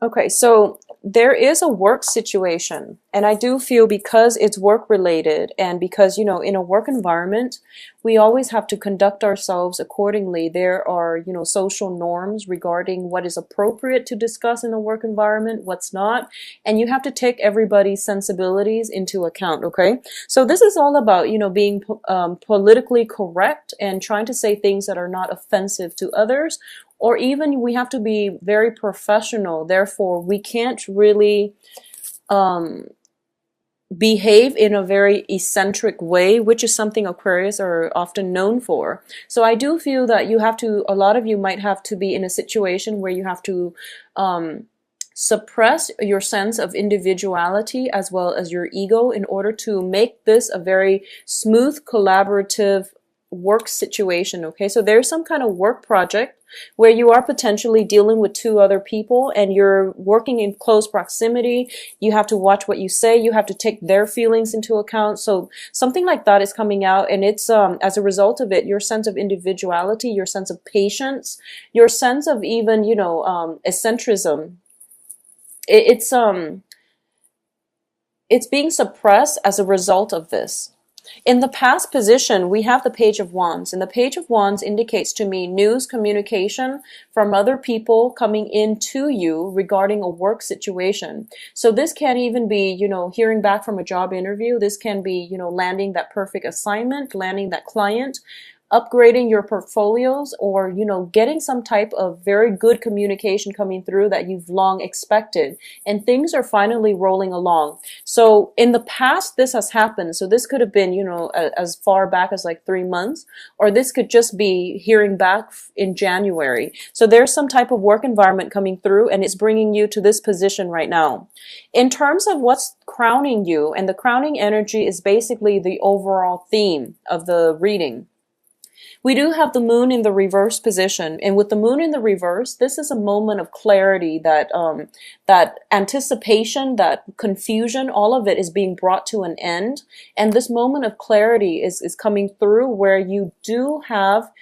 Okay, so there is a work situation, and I do feel because it's work related and because, in a work environment, we always have to conduct ourselves accordingly. There are, social norms regarding what is appropriate to discuss in a work environment, what's not, and you have to take everybody's sensibilities into account, okay? So this is all about, being politically correct and trying to say things that are not offensive to others, or even we have to be very professional. Therefore, we can't really um, behave in a very eccentric way, which is something Aquarius are often known for. So I do feel that a lot of you might have to be in a situation where you have to um, suppress your sense of individuality as well as your ego in order to make this a very smooth, collaborative work situation. Okay, so there's some kind of work project where you are potentially dealing with two other people and you're working in close proximity. You have to watch what you say. You have to take their feelings into account. So something like that is coming out, and it's as a result of it, your sense of individuality, your sense of patience, your sense of even, eccentricism. It's being suppressed as a result of this. In the past position, we have the Page of Wands, and the Page of Wands indicates to me news, communication from other people coming into you regarding a work situation. So this can even be, hearing back from a job interview. This can be, landing that perfect assignment, landing that client, upgrading your portfolios, or getting some type of very good communication coming through that you've long expected, and things are finally rolling along. So in the past this has happened, so this could have been as far back as like 3 months, or this could just be hearing back in January. So there's some type of work environment coming through, and it's bringing you to this position right now. In terms of what's crowning you, and the crowning energy is basically the overall theme of the reading. We do have the moon in the reverse position, and with the moon in the reverse, this is a moment of clarity, that anticipation, that confusion, all of it is being brought to an end. And this moment of clarity is coming through where you do have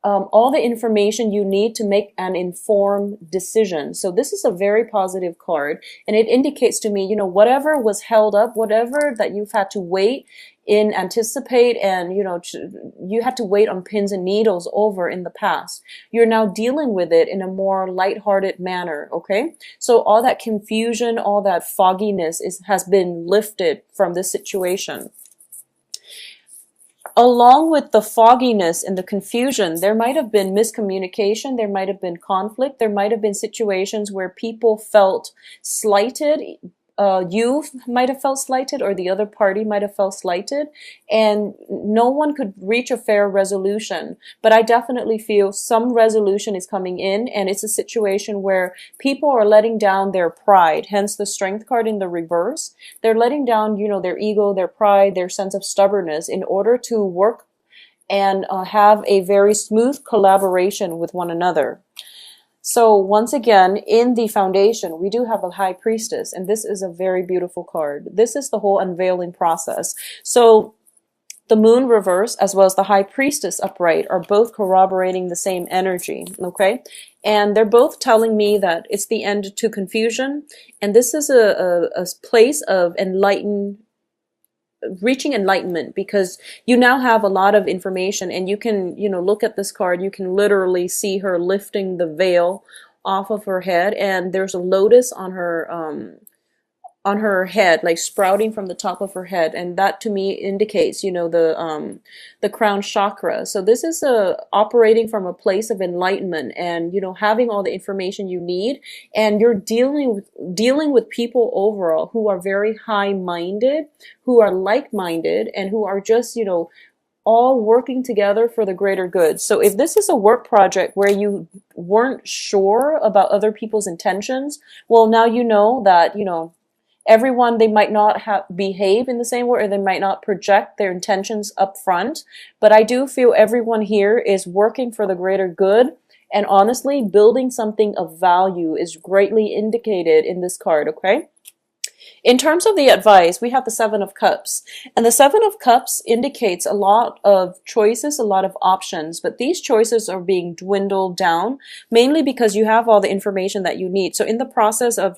all the information you need to make an informed decision. So this is a very positive card, and it indicates to me, whatever was held up, whatever that you've had to wait in anticipate, and you had to wait on pins and needles over in the past, you're now dealing with it in a more lighthearted manner. Okay, so all that confusion, all that fogginess has been lifted from this situation. Along with the fogginess and the confusion, there might have been miscommunication, there might have been conflict, there might have been situations where people felt slighted. You might have felt slighted, or the other party might have felt slighted, and no one could reach a fair resolution. But I definitely feel some resolution is coming in, and it's a situation where people are letting down their pride, hence the Strength card in the reverse. They're letting down, their ego, their pride, their sense of stubbornness in order to work and have a very smooth collaboration with one another. So once again, in the foundation, we do have a High Priestess, and this is a very beautiful card. This is the whole unveiling process. So the Moon reverse as well as the High Priestess upright are both corroborating the same energy, okay? And they're both telling me that it's the end to confusion, and this is a place of reaching enlightenment, because you now have a lot of information, and you can, look at this card, you can literally see her lifting the veil off of her head, and there's a lotus on her head, like sprouting from the top of her head, and that to me indicates, the crown chakra. So this is operating from a place of enlightenment, and having all the information you need, and you're dealing with people overall who are very high-minded, who are like-minded, and who are just all working together for the greater good. So if this is a work project where you weren't sure about other people's intentions, well, now you know that everyone, they might not behave in the same way, or they might not project their intentions up front. But I do feel everyone here is working for the greater good. And honestly, building something of value is greatly indicated in this card, okay? In terms of the advice, we have the Seven of Cups. And the Seven of Cups indicates a lot of choices, a lot of options, but these choices are being dwindled down, mainly because you have all the information that you need. So in the process of,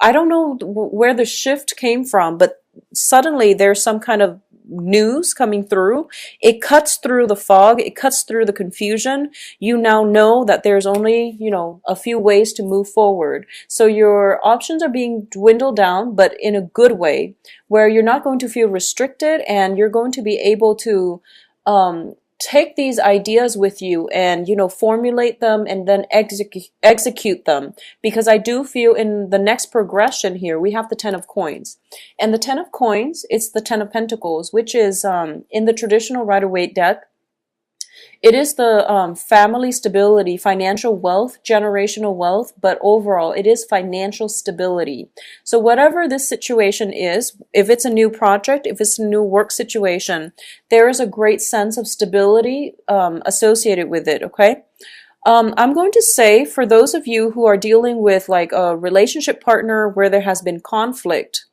I don't know where the shift came from, but suddenly there's some kind of news coming through. It cuts through the fog, it cuts through the confusion. You now know that there's only, a few ways to move forward. So your options are being dwindled down, but in a good way, where you're not going to feel restricted and you're going to be able to take these ideas with you and formulate them and then execute them, because I do feel in the next progression here we have the Ten of Coins, and the Ten of Coins, it's the Ten of Pentacles, which is in the traditional Rider-Waite deck. It is the family stability, financial wealth, generational wealth, but overall it is financial stability. So whatever this situation is, if it's a new project, if it's a new work situation, there is a great sense of stability associated with it, okay? I'm going to say for those of you who are dealing with like a relationship partner where there has been conflict,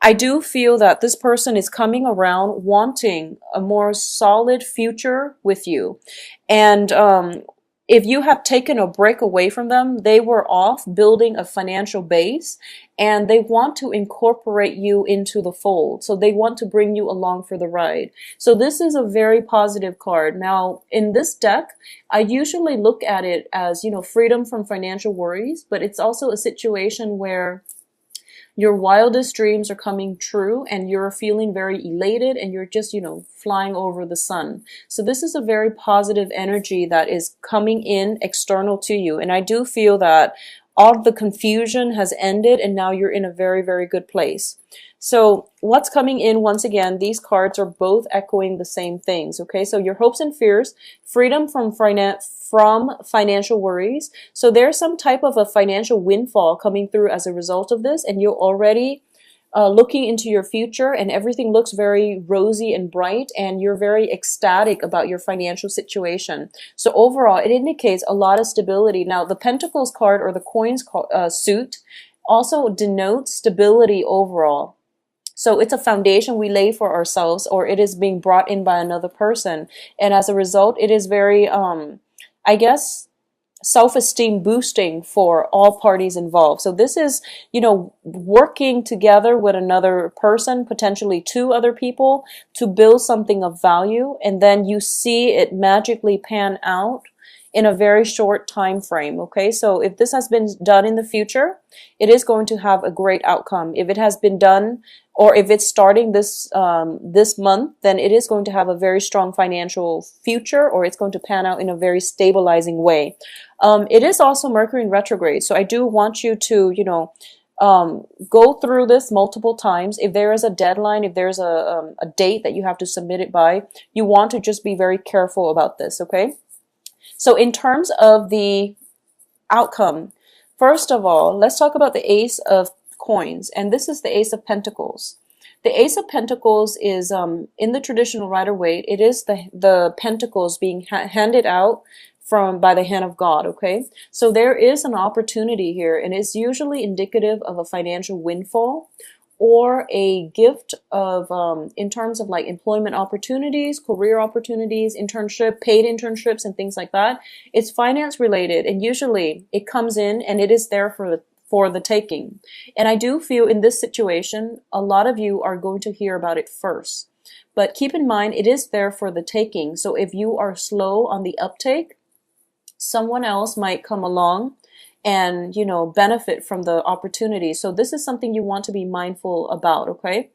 I do feel that this person is coming around wanting a more solid future with you. And if you have taken a break away from them, they were off building a financial base and they want to incorporate you into the fold. So they want to bring you along for the ride. So this is a very positive card. Now, in this deck, I usually look at it as, freedom from financial worries, but it's also a situation where your wildest dreams are coming true and you're feeling very elated and you're just, flying over the sun. So this is a very positive energy that is coming in external to you. And I do feel that all the confusion has ended and now you're in a very, very good place. So what's coming in, once again, these cards are both echoing the same things, okay? So your hopes and fears, freedom from financial worries. So there's some type of a financial windfall coming through as a result of this, and you're already looking into your future and everything looks very rosy and bright and you're very ecstatic about your financial situation. So overall, it indicates a lot of stability. Now, the Pentacles card or the Coins suit also denotes stability overall. So it's a foundation we lay for ourselves, or it is being brought in by another person. And as a result, it is very, I guess, self-esteem boosting for all parties involved. So this is, working together with another person, potentially two other people, to build something of value. And then you see it magically pan out in a very short time frame, okay? So if this has been done in the future, it is going to have a great outcome. If it has been done, or if it's starting this this month, then it is going to have a very strong financial future, or it's going to pan out in a very stabilizing way. It is also Mercury in retrograde, so I do want you to, go through this multiple times. If there is a deadline, if there's a date that you have to submit it by, you want to just be very careful about this, okay? So in terms of the outcome, first of all, let's talk about the Ace of Coins, and this is the Ace of Pentacles. The Ace of Pentacles is, in the traditional Rider-Waite, it is the pentacles being handed out by the hand of God, okay? So there is an opportunity here, and it's usually indicative of a financial windfall or a gift of, in terms of like employment opportunities, career opportunities, paid internships and things like that. It's finance related, and usually it comes in and it is there for the taking. And I do feel in this situation, a lot of you are going to hear about it first. But keep in mind, it is there for the taking. So if you are slow on the uptake, someone else might come along and, benefit from the opportunity. So this is something you want to be mindful about, okay?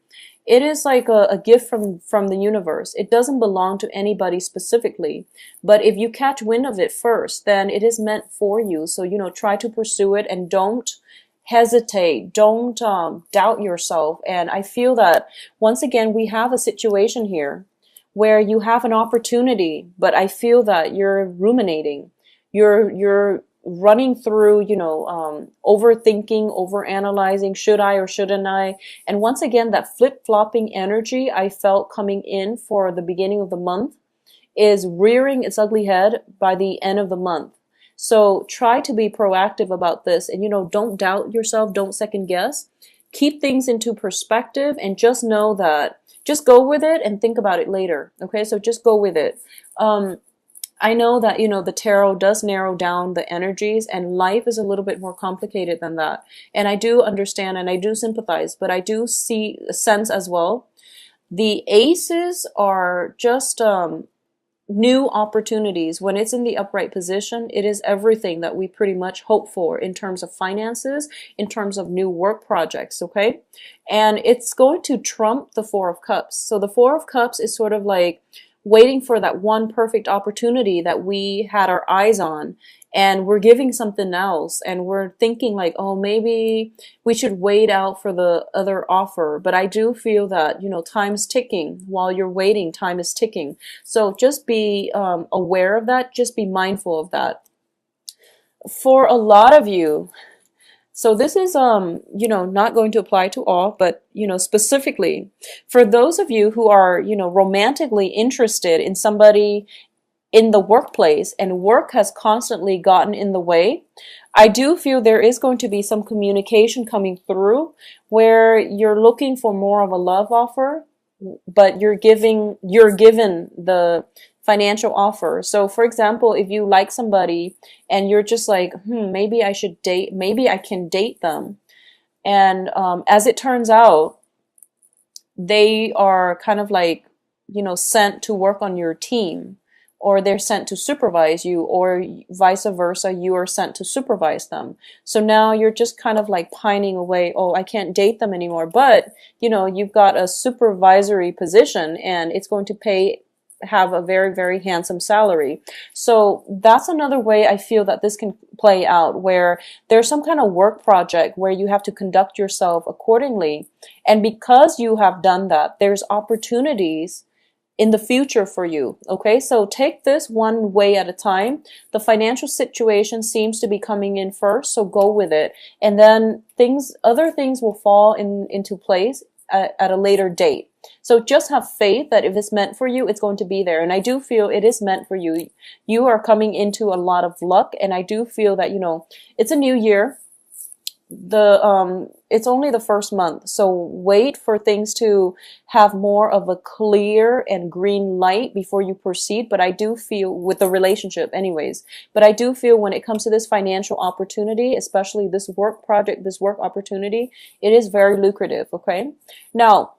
It is like a gift from the universe. It doesn't belong to anybody specifically. But if you catch wind of it first, then it is meant for you. So, try to pursue it and don't hesitate. Don't doubt yourself. And I feel that, once again, we have a situation here where you have an opportunity, but I feel that you're ruminating. You're running through, overthinking, overanalyzing, should I or shouldn't I? And once again, that flip-flopping energy I felt coming in for the beginning of the month is rearing its ugly head by the end of the month. So try to be proactive about this and, don't doubt yourself, don't second guess. keep things into perspective and just know that, just go with it and think about it later. Okay, so just go with it. I know that, the tarot does narrow down the energies, and life is a little bit more complicated than that. And I do understand and I do sympathize, but I do see a sense as well. The aces are just new opportunities. When it's in the upright position, it is everything that we pretty much hope for in terms of finances, in terms of new work projects, okay? And it's going to trump the Four of Cups. So the Four of Cups is sort of like waiting for that one perfect opportunity that we had our eyes on, and we're giving something else, and we're thinking like, oh, maybe we should wait out for the other offer. But I do feel that, time's ticking. While you're waiting, time is ticking. So just be aware of that. Just be mindful of that. For a lot of you, so this is, not going to apply to all, but, specifically for those of you who are, romantically interested in somebody in the workplace and work has constantly gotten in the way, I do feel there is going to be some communication coming through where you're looking for more of a love offer, but you're given the financial offer. So for example, if you like somebody and you're just like, maybe I should date, maybe I can date them. And as it turns out, they are kind of like, sent to work on your team, or they're sent to supervise you, or vice versa, you are sent to supervise them. So now you're just kind of like pining away, oh, I can't date them anymore. But, you've got a supervisory position and it's going to have a very, very handsome salary. So that's another way I feel that this can play out, where there's some kind of work project where you have to conduct yourself accordingly. And because you have done that, there's opportunities in the future for you. Okay, so take this one way at a time. The financial situation seems to be coming in first, so go with it. And then other things will fall into place at a later date. So just have faith that if it's meant for you, it's going to be there. And I do feel it is meant for you. You are coming into a lot of luck, and I do feel that, it's a new year. It's only the first month, so wait for things to have more of a clear and green light before you proceed. But I do feel, with the relationship anyways, but I do feel when it comes to this financial opportunity, especially this work project, this work opportunity, it is very lucrative. Okay, now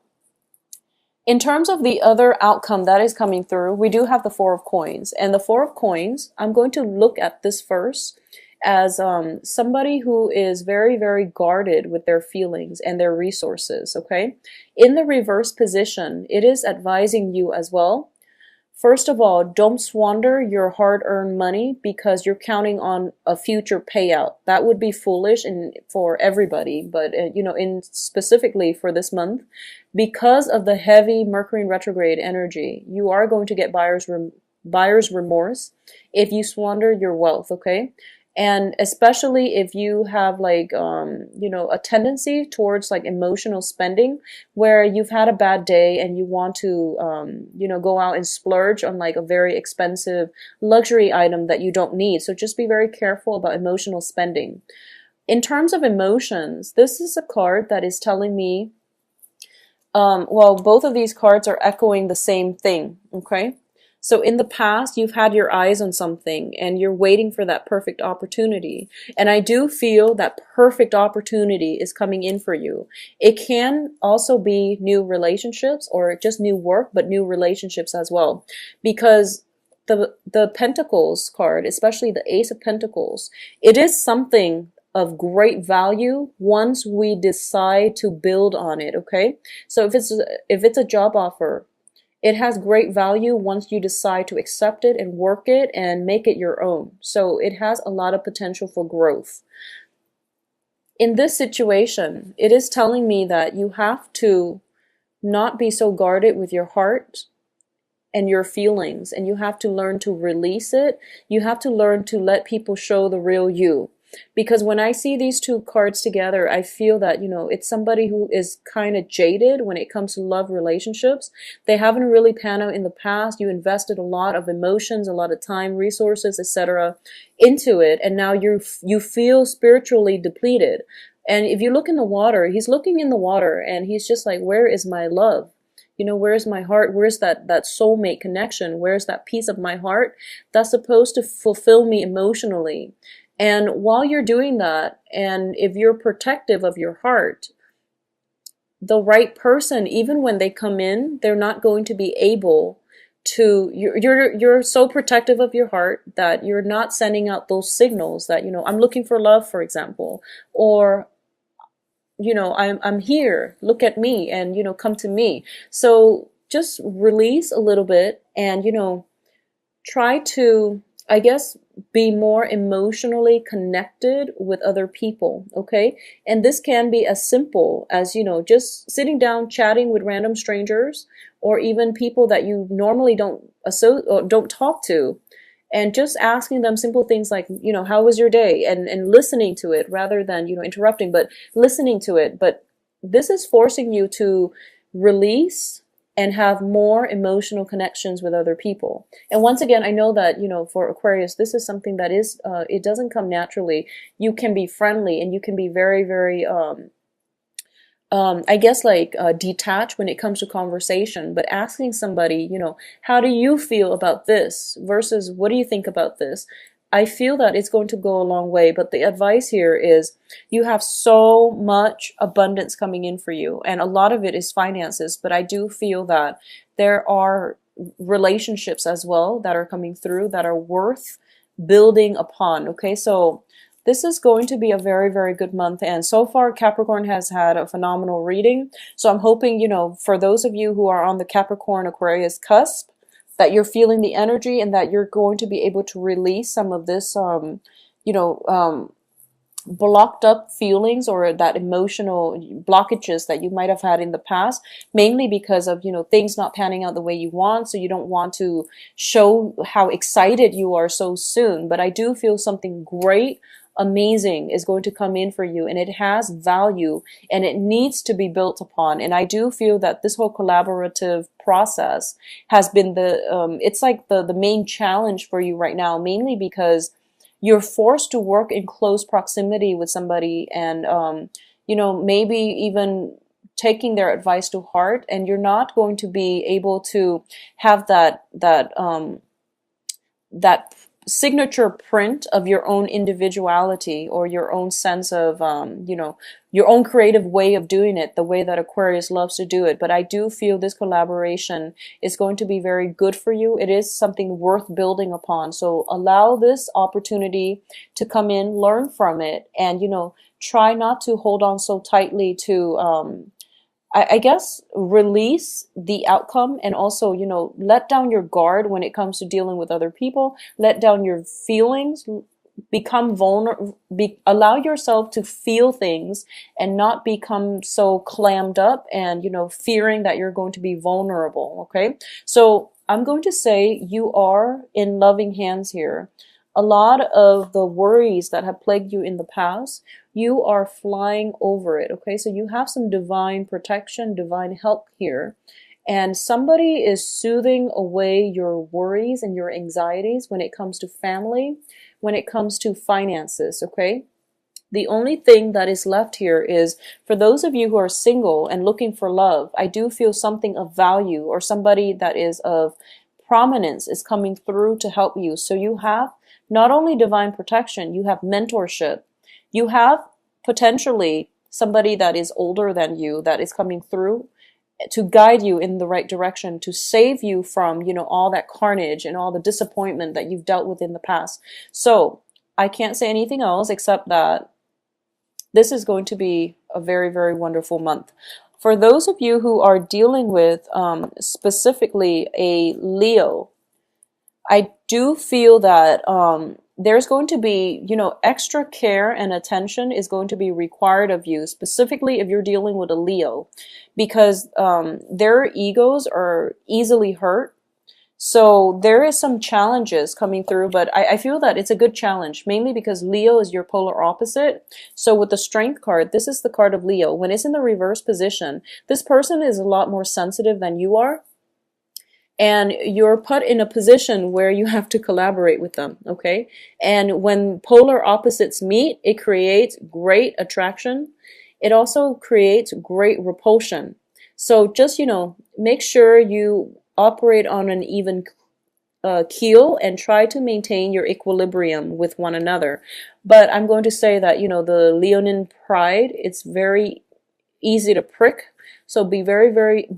in terms of the other outcome that is coming through, we do have the Four of Coins. And the Four of Coins, I'm going to look at this first as somebody who is very, very guarded with their feelings and their resources, okay? In the reverse position, it is advising you as well. First of all, don't squander your hard-earned money because you're counting on a future payout. That would be foolish for everybody, but specifically for this month, because of the heavy Mercury in retrograde energy, you are going to get buyer's remorse if you squander your wealth, okay? And especially if you have like, a tendency towards like emotional spending, where you've had a bad day and you want to, go out and splurge on like a very expensive luxury item that you don't need. So just be very careful about emotional spending. In terms of emotions, this is a card that is telling me, both of these cards are echoing the same thing, okay? So in the past, you've had your eyes on something and you're waiting for that perfect opportunity. And I do feel that perfect opportunity is coming in for you. It can also be new relationships or just new work, but new relationships as well. Because the Pentacles card, especially the Ace of Pentacles, it is something of great value once we decide to build on it, okay? So if it's a job offer, it has great value once you decide to accept it and work it and make it your own. So it has a lot of potential for growth. In this situation, it is telling me that you have to not be so guarded with your heart and your feelings, and you have to learn to release it. You have to learn to let people show the real you. Because when I see these two cards together, I feel that, it's somebody who is kind of jaded when it comes to love relationships. They haven't really panned out in the past. You invested a lot of emotions, a lot of time, resources, etc. into it. And now you feel spiritually depleted. And if you look in the water, he's looking in the water and he's just like, where is my love? You know, where's my heart? Where's that soulmate connection? Where's that piece of my heart that's supposed to fulfill me emotionally? And while you're doing that, and if you're protective of your heart, the right person, even when they come in, they're not going to be able to, you're so protective of your heart that you're not sending out those signals that, you know, I'm looking for love, for example, or, you know, I'm here, look at me, and, you know, come to me. So just release a little bit and, you know, try to, I guess, be more emotionally connected with other people, okay? And this can be as simple as, you know, just sitting down chatting with random strangers, or even people that you normally don't talk to, and just asking them simple things like, you know, how was your day? And listening to it rather than, you know, interrupting, but listening to it. But this is forcing you to release and have more emotional connections with other people. And once again, I know that, you know, for Aquarius, this is something that is, it doesn't come naturally. You can be friendly and you can be very, very, I guess like detached when it comes to conversation, but asking somebody, you know, how do you feel about this versus what do you think about this? I feel that it's going to go a long way, but the advice here is you have so much abundance coming in for you, and a lot of it is finances, but I do feel that there are relationships as well that are coming through that are worth building upon, okay? So this is going to be a very, very good month, and so far Capricorn has had a phenomenal reading, so I'm hoping, you know, for those of you who are on the Capricorn Aquarius cusp, that you're feeling the energy and that you're going to be able to release some of this, you know, blocked up feelings or that emotional blockages that you might have had in the past, mainly because of, you know, things not panning out the way you want. So you don't want to show how excited you are so soon. But I do feel something great, amazing is going to come in for you, and it has value and it needs to be built upon. And I do feel that this whole collaborative process has been it's like the main challenge for you right now, mainly because you're forced to work in close proximity with somebody, and you know, maybe even taking their advice to heart, and you're not going to be able to have that signature print of your own individuality or your own sense of, you know, your own creative way of doing it, the way that Aquarius loves to do it. But I do feel this collaboration is going to be very good for you. It is something worth building upon. So allow this opportunity to come in, learn from it, and, you know, try not to hold on so tightly to, I guess, release the outcome, and also, you know, let down your guard when it comes to dealing with other people. Let down your feelings, become vulnerable, allow yourself to feel things and not become so clammed up and, you know, fearing that you're going to be vulnerable. Okay. So I'm going to say you are in loving hands here. A lot of the worries that have plagued you in the past, you are flying over it, okay? So you have some divine protection, divine help here. And somebody is soothing away your worries and your anxieties when it comes to family, when it comes to finances, okay? The only thing that is left here is for those of you who are single and looking for love, I do feel something of value or somebody that is of prominence is coming through to help you. So you have not only divine protection, you have mentorship. You have potentially somebody that is older than you that is coming through to guide you in the right direction, to save you from, you know, all that carnage and all the disappointment that you've dealt with in the past. So I can't say anything else except that this is going to be a very, very wonderful month. For those of you who are dealing with specifically a Leo, I do feel that there's going to be, you know, extra care and attention is going to be required of you, specifically if you're dealing with a Leo, because their egos are easily hurt. So there is some challenges coming through, but I feel that it's a good challenge, mainly because Leo is your polar opposite. So with the Strength card, this is the card of Leo. When it's in the reverse position, this person is a lot more sensitive than you are. and you're put in a position where you have to collaborate with them, okay? And when polar opposites meet, it creates great attraction. It also creates great repulsion. So just, make sure you operate on an even keel and try to maintain your equilibrium with one another. But I'm going to say that, the Leonine pride, it's very easy to prick. So be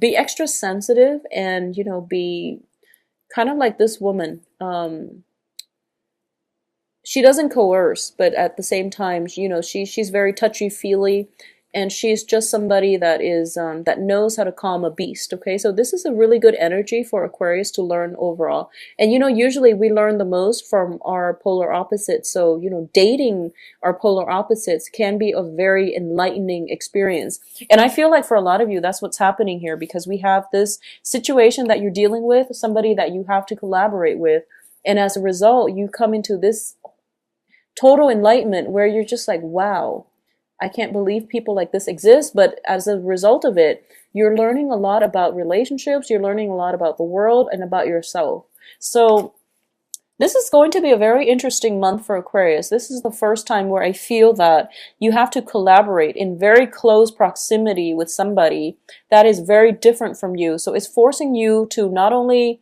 be extra sensitive, and, be kind of like this woman. She doesn't coerce, but at the same time, she's very touchy feely, and she's just somebody that is that knows how to calm a beast. Okay, so this is a really good energy for Aquarius to learn overall. And usually we learn the most from our polar opposites. So dating our polar opposites can be a very enlightening experience. And I feel like for a lot of you, that's what's happening here, because we have this situation that you're dealing with, somebody that you have to collaborate with, and as a result, you come into this total enlightenment where you're just like, wow, I can't believe people like this exist. But as a result of it, you're learning a lot about relationships, you're learning a lot about the world and about yourself. So this is going to be a very interesting month for Aquarius. This is the first time where I feel that you have to collaborate in very close proximity with somebody that is very different from you. So it's forcing you to not only,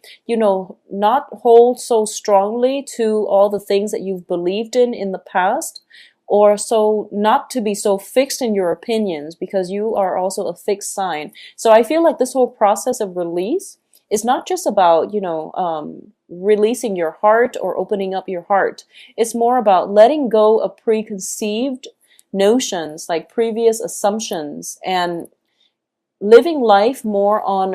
not hold so strongly to all the things that you've believed in the past, or so not to be so fixed in your opinions, because you are also a fixed sign. So I feel like this whole process of release is not just about, releasing your heart or opening up your heart. It's more about letting go of preconceived notions, like previous assumptions, and living life more on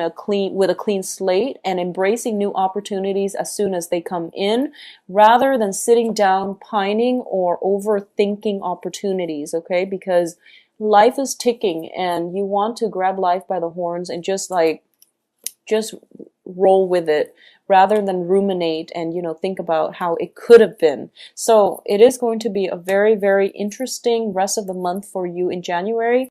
with a clean slate, and embracing new opportunities as soon as they come in, rather than sitting down pining or overthinking opportunities, okay? Because life is ticking, and you want to grab life by the horns and just roll with it, rather than ruminate and think about how it could have been. So it is going to be a very, very interesting rest of the month for you in January.